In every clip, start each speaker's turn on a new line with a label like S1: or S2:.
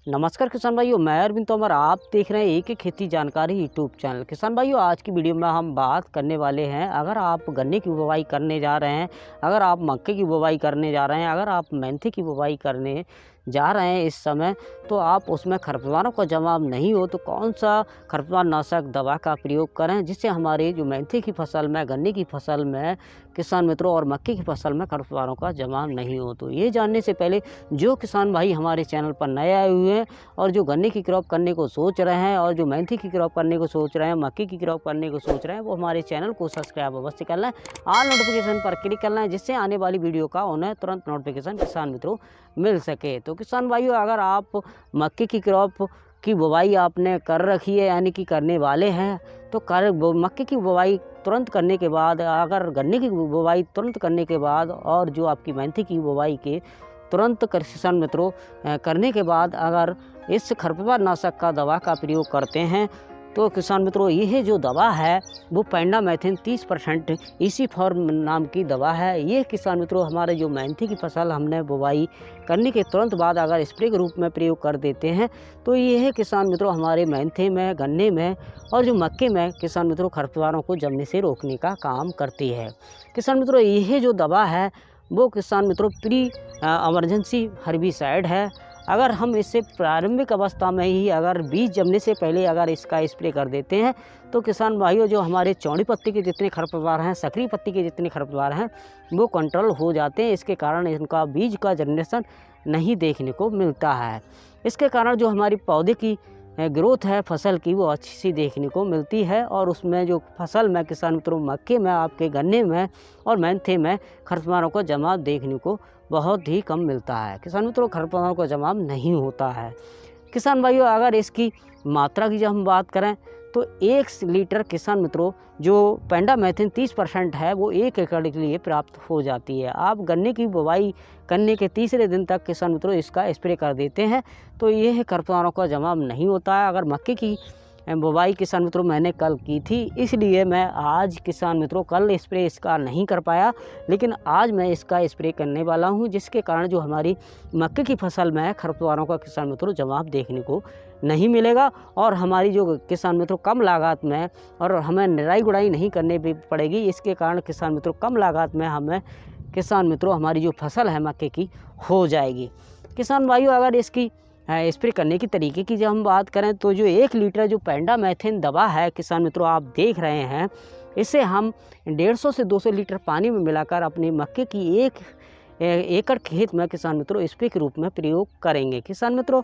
S1: नमस्कार किसान भाइयों, मैं अरविंद तोमर। आप देख रहे हैं एक खेती जानकारी यूट्यूब चैनल। किसान भाइयों, आज की वीडियो में हम बात करने वाले हैं, अगर आप गन्ने की बुवाई करने जा रहे हैं, अगर आप मक्के की बुवाई करने जा रहे हैं, अगर आप मेंथी की बुवाई करने जा रहे हैं इस समय, तो आप उसमें खरपतवारों का जवाब नहीं हो तो कौन सा खरपतवार नाशक दवा का प्रयोग करें जिससे हमारे जो मेंथी की फसल में, गन्ने की फसल में किसान मित्रों और मक्के की फसल में खरपतवारों का जवाब नहीं हो। तो ये जानने से पहले जो किसान भाई हमारे चैनल पर नए आए हुए हैं और जो गन्ने की क्रॉप करने को सोच रहे हैं और जो मेंथी की क्रॉप करने को सोच रहे हैं, मक्के की क्रॉप करने को सोच रहे हैं, वो हमारे चैनल को सब्सक्राइब अवश्य कर लें, ऑल नोटिफिकेशन पर क्लिक कर लें जिससे आने वाली वीडियो का उन्हें तुरंत नोटिफिकेशन किसान मित्रों मिल सके। तो किसान भाइयों, अगर आप मक्के की क्रॉप की बुवाई आपने कर रखी है यानी कि करने वाले हैं, तो मक्के की बुवाई तुरंत करने के बाद, अगर गन्ने की बुवाई तुरंत करने के बाद और जो आपकी मेंथी की बुवाई के तुरंत किसान मित्रों करने के बाद अगर इस खरपतवार नाशक का दवा का प्रयोग करते हैं तो किसान मित्रों यह जो दवा है वो पेंडामेथिन 30% इसी फॉर्म नाम की दवा है। ये किसान मित्रों हमारे जो मेंथी की फसल हमने बुवाई करने के तुरंत बाद अगर स्प्रे के रूप में प्रयोग कर देते हैं तो यह किसान मित्रों हमारे मेंथी में, गन्ने में और जो मक्के में किसान मित्रों खरपतवारों को जमने से रोकने का काम करती है। किसान मित्रों यह जो दवा है वो किसान मित्रों प्री इमरजेंसी हर्बिसाइड है। अगर हम इसे प्रारंभिक अवस्था में ही, अगर बीज जमने से पहले अगर इसका स्प्रे कर देते हैं तो किसान भाइयों जो हमारे चौड़ी पत्ती के जितने खरपतवार हैं, सक्रिय पत्ती के जितने खरपतवार हैं वो कंट्रोल हो जाते हैं। इसके कारण इनका बीज का जनरेशन नहीं देखने को मिलता है। इसके कारण जो हमारी पौधे की ग्रोथ है फसल की वो अच्छी सी देखने को मिलती है और उसमें जो फसल में किसान मित्रों मक्के में, आपके गन्ने में और मेंथी में खरपतवारों को जमाव देखने को बहुत ही कम मिलता है। किसान मित्रों खरपतवारों का जमाव नहीं होता है। किसान भाइयों, अगर इसकी मात्रा की जब हम बात करें तो 1 लीटर किसान मित्रों जो पेंडामेथिन 30% है वो 1 एकड़ के लिए प्राप्त हो जाती है। आप गन्ने की बुवाई करने के तीसरे दिन तक किसान मित्रों इसका स्प्रे कर देते हैं तो यह खरपतवारों का जमाव नहीं होता है। अगर मक्के की बुवाई किसान मित्रों मैंने कल की थी, इसलिए मैं आज किसान मित्रों कल स्प्रे इसका नहीं कर पाया, लेकिन आज मैं इसका स्प्रे करने वाला हूं जिसके कारण जो हमारी मक्के की फसल में खरपतवारों का किसान मित्रों जवाब देखने को नहीं मिलेगा और हमारी जो किसान मित्रों कम लागत में और हमें निराई गुड़ाई नहीं करनी भी पड़ेगी। इसके कारण किसान मित्रों कम लागत में हमें किसान मित्रों हमारी जो फसल है मक्के की हो जाएगी। किसान भाइयों, अगर इसकी स्प्रे करने की तरीके की जब हम बात करें तो जो 1 लीटर जो पेंडामेथिन दवा है किसान मित्रों आप देख रहे हैं, इसे हम 150 से 200 लीटर पानी में मिलाकर अपनी मक्के की 1 एकड़ खेत में किसान मित्रों स्प्रे के रूप में प्रयोग करेंगे। किसान मित्रों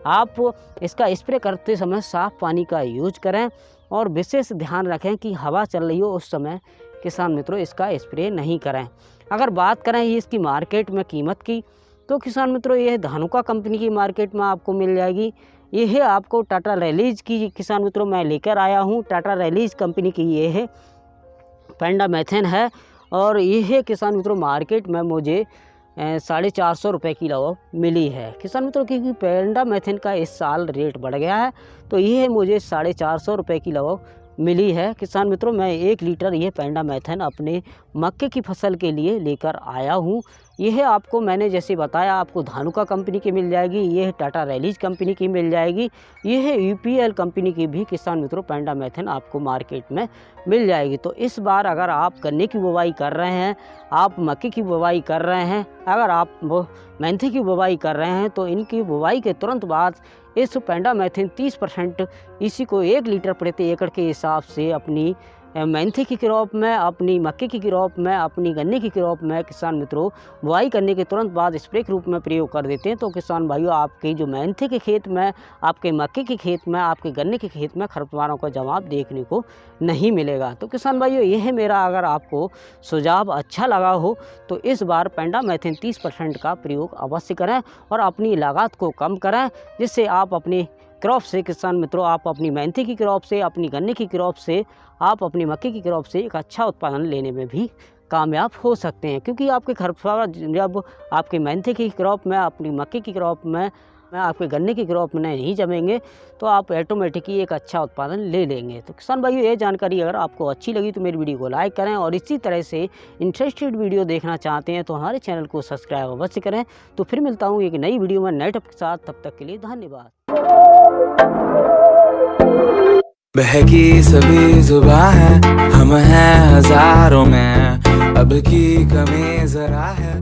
S1: आप इसका स्प्रे करते समय साफ़ पानी का यूज करें और विशेष ध्यान रखें कि हवा चल रही हो उस समय किसान मित्रों इसका स्प्रे नहीं करें। अगर बात करें इसकी मार्केट में कीमत की तो किसान मित्रों यह धानुका कंपनी की मार्केट में आपको मिल जाएगी। यह आपको टाटा रैलीज की किसान मित्रों मैं लेकर आया हूँ। टाटा रैलीज कंपनी की ये है पेंडामेथिन है और यह किसान मित्रों मार्केट में मुझे 450 रुपये किलो मिली है। किसान मित्रों क्योंकि पेंडामेथिन का इस साल रेट बढ़ गया है तो यह मुझे 450 रुपये किलो मिली है। किसान मित्रों मैं 1 लीटर ये पेंडामेथिन अपने मक्के की फसल के लिए लेकर आया हूँ। यह आपको मैंने जैसे बताया आपको धानुका कंपनी की मिल जाएगी, यह टाटा रैलीज कंपनी की मिल जाएगी, यह यूपीएल कंपनी की भी किसान मित्रों पेंडामेथिन आपको मार्केट में मिल जाएगी। तो इस बार अगर आप गन्ने की बुवाई कर रहे हैं, आप मक्के की बुवाई कर रहे हैं, अगर आप मेंथी की बुवाई कर रहे हैं तो इनकी बुवाई के तुरंत बाद इस पेंडामेथिन 30% इसी को 1 लीटर प्रति एकड़ के हिसाब से अपनी मेंथी की क्रॉप में, अपनी मक्के की क्रॉप में, अपनी गन्ने की क्रॉप में किसान मित्रों बुआई करने के तुरंत बाद स्प्रे के रूप में प्रयोग कर देते हैं तो किसान भाइयों आपके जो मेंथी के खेत में, आपके मक्के के खेत में, आपके गन्ने के खेत में खरपतवारों का जवाब देखने को नहीं मिलेगा। तो किसान भाइयों यह मेरा अगर आपको सुझाव अच्छा लगा हो तो इस बार पेंडामेथिन 30% का प्रयोग अवश्य करें और अपनी लागत को कम करें जिससे आप अपनी क्रॉप से किसान मित्रों, आप अपनी मेंथी की क्रॉप से, अपनी गन्ने की क्रॉप से, आप अपनी मक्के की क्रॉप से एक अच्छा उत्पादन लेने में भी कामयाब हो सकते हैं। क्योंकि आपके खरपतवार जब आपके मेंथी की क्रॉप में, अपनी मक्के की क्रॉप में में आपके गन्ने की क्रॉप में नहीं जमेंगे तो आप ऑटोमेटिक ही एक अच्छा उत्पादन ले लेंगे। तो किसान भाइयों, ये जानकारी अगर आपको अच्छी लगी तो मेरी वीडियो को लाइक करें, और इसी तरह से इंटरेस्टेड वीडियो देखना चाहते हैं तो हमारे चैनल को सब्सक्राइब अवश्य करें। तो फिर मिलता हूँ एक नई वीडियो में नए टॉपिक के साथ, तब तक के लिए धन्यवाद।
S2: बहकी सभी जुबां है, हम हैं हजारों में, अब की कमी जरा है।